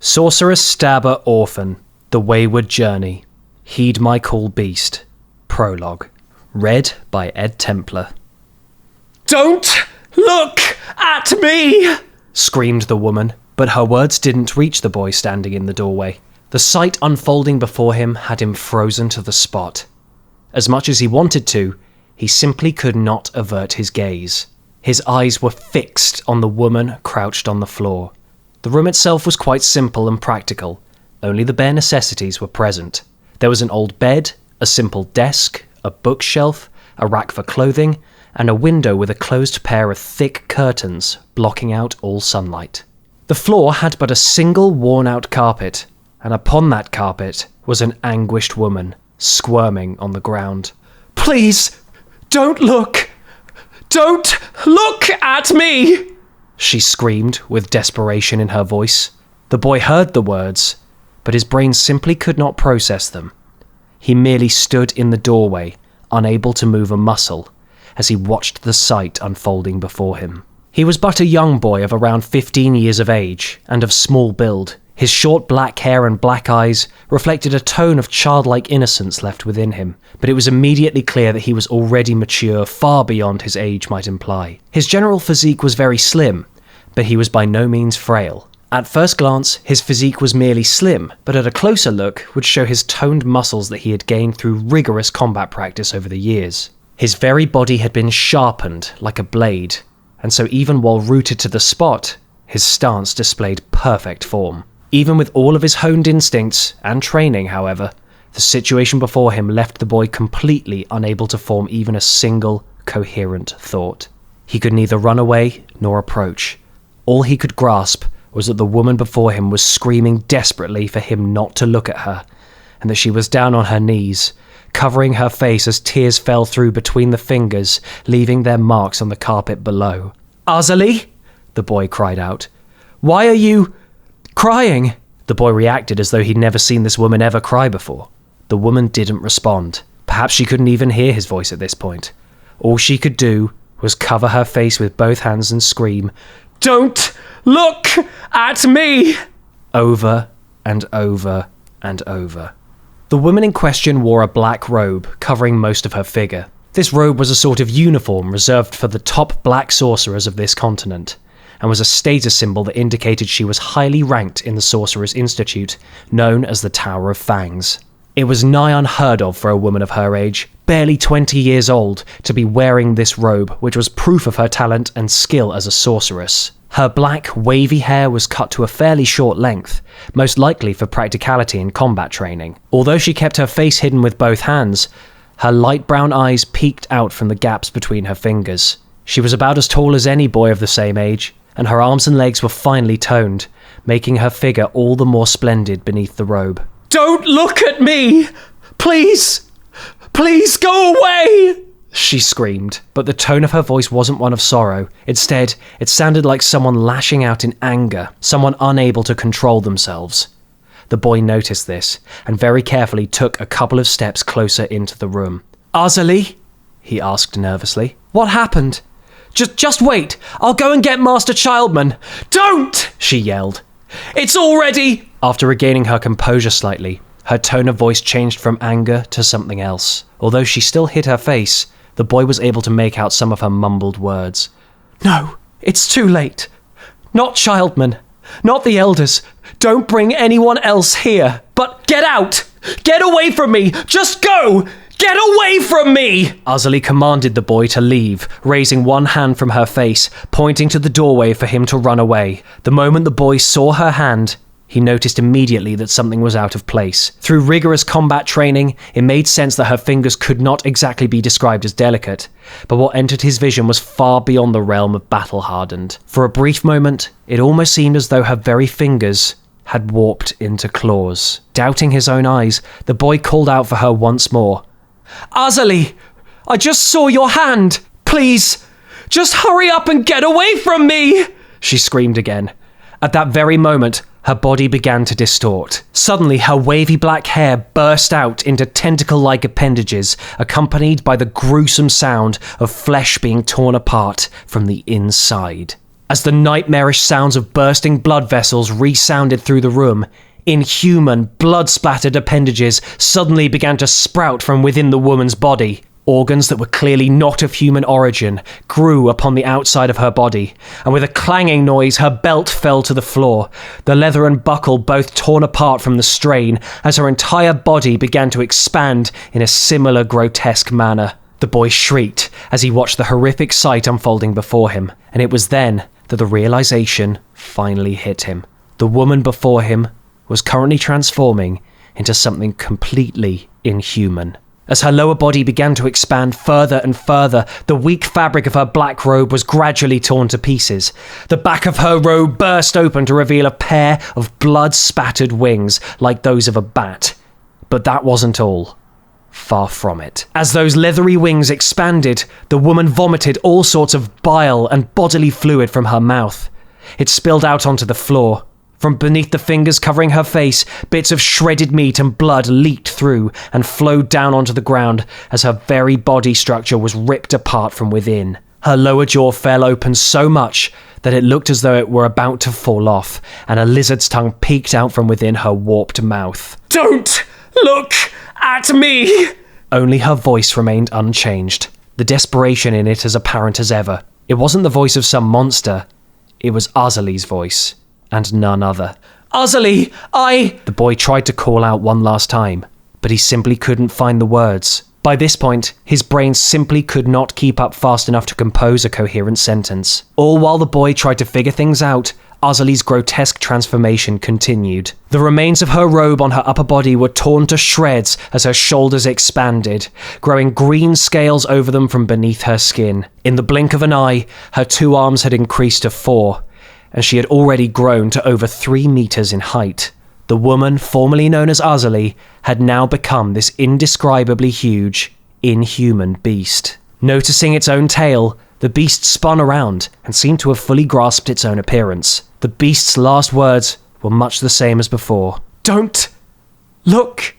Sorcerous Stabber Orphen, The Wayward Journey. Heed My Call Beast. Prologue. Read by Ed Templar. "Don't look at me!" screamed the woman, but her words didn't reach the boy standing in the doorway. The sight unfolding before him had him frozen to the spot. As much as he wanted to, he simply could not avert his gaze. His eyes were fixed on the woman crouched on the floor. The room itself was quite simple and practical. Only the bare necessities were present. There was an old bed, a simple desk, a bookshelf, a rack for clothing, and a window with a closed pair of thick curtains blocking out all sunlight. The floor had but a single worn-out carpet, and upon that carpet was an anguished woman, squirming on the ground. "Please, don't look! Don't look at me!" she screamed with desperation in her voice. The boy heard the words, but his brain simply could not process them. He merely stood in the doorway, unable to move a muscle, as he watched the sight unfolding before him. He was but a young boy of around 15 years of age, and of small build. His short black hair and black eyes reflected a tone of childlike innocence left within him, but it was immediately clear that he was already mature far beyond his age might imply. His general physique was very slim, but he was by no means frail. At first glance, his physique was merely slim, but at a closer look would show his toned muscles that he had gained through rigorous combat practice over the years. His very body had been sharpened like a blade, and so even while rooted to the spot, his stance displayed perfect form. Even with all of his honed instincts and training, however, the situation before him left the boy completely unable to form even a single coherent thought. He could neither run away nor approach. All he could grasp was that the woman before him was screaming desperately for him not to look at her, and that she was down on her knees, covering her face as tears fell through between the fingers, leaving their marks on the carpet below. "Azali!" the boy cried out. "Why are you crying?" The boy reacted as though he'd never seen this woman ever cry before. The woman didn't respond. Perhaps she couldn't even hear his voice at this point. All she could do was cover her face with both hands and scream, "Don't look at me!" over and over and over. The woman in question wore a black robe covering most of her figure. This robe was a sort of uniform reserved for the top black sorcerers of this continent, and was a status symbol that indicated she was highly ranked in the Sorcerer's Institute, known as the Tower of Fangs. It was nigh unheard of for a woman of her age, barely 20 years old, to be wearing this robe, which was proof of her talent and skill as a sorceress. Her black, wavy hair was cut to a fairly short length, most likely for practicality in combat training. Although she kept her face hidden with both hands, her light brown eyes peeked out from the gaps between her fingers. She was about as tall as any boy of the same age, and her arms and legs were finely toned, making her figure all the more splendid beneath the robe. "Don't look at me! Please! Please go away!" she screamed, but the tone of her voice wasn't one of sorrow. Instead, it sounded like someone lashing out in anger, someone unable to control themselves. The boy noticed this, and very carefully took a couple of steps closer into the room. "Azali?" he asked nervously. "What happened? Just wait. I'll go and get Master Childman." "Don't!" she yelled. "It's already—" After regaining her composure slightly, her tone of voice changed from anger to something else. Although she still hid her face, the boy was able to make out some of her mumbled words. "No, it's too late. Not Childman. Not the elders. Don't bring anyone else here. But get out! Get away from me! Just go! Get away from me!" Azali commanded the boy to leave, raising one hand from her face, pointing to the doorway for him to run away. The moment the boy saw her hand, he noticed immediately that something was out of place. Through rigorous combat training, it made sense that her fingers could not exactly be described as delicate, but what entered his vision was far beyond the realm of battle-hardened. For a brief moment, it almost seemed as though her very fingers had warped into claws. Doubting his own eyes, the boy called out for her once more. "Azali, I just saw your hand. Please, just hurry up and get away from me!" she screamed again. At that very moment, her body began to distort. Suddenly, her wavy black hair burst out into tentacle-like appendages, accompanied by the gruesome sound of flesh being torn apart from the inside. As the nightmarish sounds of bursting blood vessels resounded through the room, inhuman, blood-splattered appendages suddenly began to sprout from within the woman's body. Organs that were clearly not of human origin grew upon the outside of her body, and with a clanging noise her belt fell to the floor, the leather and buckle both torn apart from the strain as her entire body began to expand in a similar grotesque manner. The boy shrieked as he watched the horrific sight unfolding before him, and it was then that the realization finally hit him. The woman before him was currently transforming into something completely inhuman. As her lower body began to expand further and further, the weak fabric of her black robe was gradually torn to pieces. The back of her robe burst open to reveal a pair of blood-spattered wings like those of a bat. But that wasn't all. Far from it. As those leathery wings expanded, the woman vomited all sorts of bile and bodily fluid from her mouth. It spilled out onto the floor. From beneath the fingers covering her face, bits of shredded meat and blood leaked through and flowed down onto the ground as her very body structure was ripped apart from within. Her lower jaw fell open so much that it looked as though it were about to fall off, and a lizard's tongue peeked out from within her warped mouth. "Don't look at me!" Only her voice remained unchanged, the desperation in it as apparent as ever. It wasn't the voice of some monster, it was Azali's voice. And none other. "Azali, The boy tried to call out one last time, but he simply couldn't find the words. By this point, his brain simply could not keep up fast enough to compose a coherent sentence. All while the boy tried to figure things out, Azali's grotesque transformation continued. The remains of her robe on her upper body were torn to shreds as her shoulders expanded, growing green scales over them from beneath her skin. In the blink of an eye, her 2 arms had increased to 4. And she had already grown to over 3 meters in height. The woman, formerly known as Azali, had now become this indescribably huge, inhuman beast. Noticing its own tail, the beast spun around and seemed to have fully grasped its own appearance. The beast's last words were much the same as before. "Don't look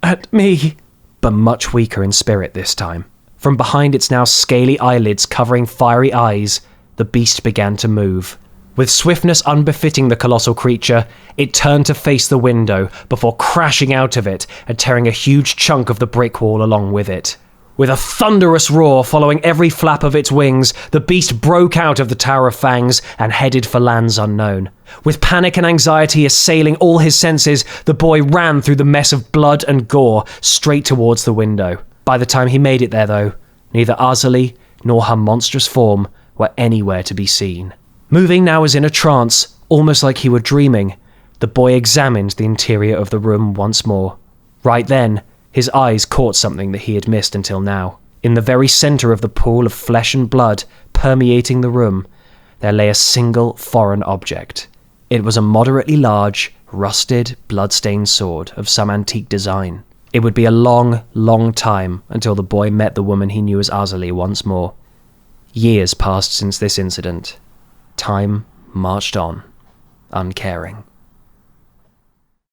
at me," but much weaker in spirit this time. From behind its now scaly eyelids covering fiery eyes, the beast began to move. With swiftness unbefitting the colossal creature, it turned to face the window before crashing out of it and tearing a huge chunk of the brick wall along with it. With a thunderous roar following every flap of its wings, the beast broke out of the Tower of Fangs and headed for lands unknown. With panic and anxiety assailing all his senses, the boy ran through the mess of blood and gore straight towards the window. By the time he made it there, though, neither Azali nor her monstrous form were anywhere to be seen. Moving now as in a trance, almost like he were dreaming, the boy examined the interior of the room once more. Right then, his eyes caught something that he had missed until now. In the very centre of the pool of flesh and blood permeating the room, there lay a single foreign object. It was a moderately large, rusted, blood-stained sword of some antique design. It would be a long, long time until the boy met the woman he knew as Azali once more. Years passed since this incident. Time marched on, uncaring.